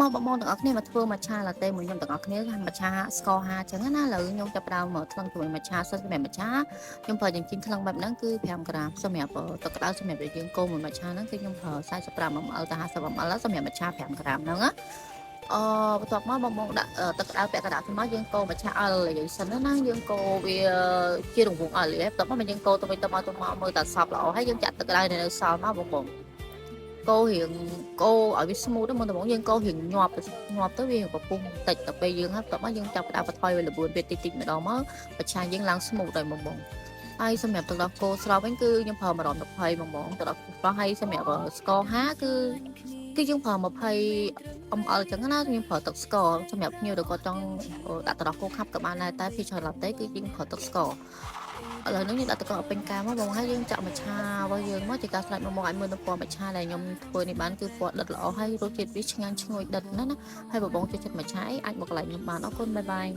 មកបងទាំងអស់គ្នាមកធ្វើmatcha latte មួយខ្ញុំទាំងអស់គ្នាmatcha ស្ករ5អញ្ចឹងណាឥឡូវខ្ញុំចាប់ផ្ដើមមកថ្លឹងជាមួយmatcha សិនសម្រាប់ matcha ខ្ញុំប្រើយ៉ាងជីងថ្លឹងបែបហ្នឹងគឺ5ក្រាមសម្រាប់ទឹកក្តៅសម្រាប់យើងកូរមួយ matcha ហ្នឹងគឺខ្ញុំប្រើ45 ml ទៅ50 ml សម្រាប់ matcha 5ក្រាមហ្នឹងណាបន្ទាប់មកបងដាក់ទឹកក្តៅពាក់កណ្ដាលទៅមកយើងកូរmatcha អល់និយាយសិនណាយើងកូរវាជារង្វង់អល់ហើយបន្ទាប់មកយើងកូរទៅវិញទៅមកមើលតែសប់ល្អហើយយើងចាក់ទឹកក្តៅនៅសល់មកបងកូររៀងកូរឲ្យវា smooth ទៅមុនដំបូងយើងកូររៀងញាប់ទៅវាកំពុងតិចទៅពេលយើងហើយបន្ទាប់មកយើងចាប់ផ្ដើមបន្ថយវាល្បឿនវាតិចម្ដងមកបច្ឆាយើងឡើង smooth ហើយបងហើយសម្រាប់ទឹកដោះគោស្រស់វិញគឺខ្ញុំប្រើ120បងទឹកដោះគោស្រស់ហើយសម្រាប់ស្ករ5គឺយើងប្រើ20 ml ចឹងណាខ្ញុំប្រើទឹកស្ករសម្រាប់ភ្ញៀវដែលគាត់ចង់ដាក់ទឹកដោះគោខាប់ក៏បានដែរតែភាគច្រើនឡាតេគឺយើងប្រើទឹកស្ករឥឡូវនេះយើងដាក់ទឹកកកពេញកាមកបងហើយយើងចាក់ម្ឆារបស់យើងមកជាការស្លាច់មកឲ្យមើលនៅពណ៌ម្ឆាដែលខ្ញុំធ្វើនេះបានគឺពណ៌ដិតល្អហើយរសជាតិវាឆ្ងាញ់ឈ្ងុយដិតណាហើយបងចូលចិត្តម្ឆាអីអាចមកកន្លែងខ្ញុំបានអរគុណបាយបាយ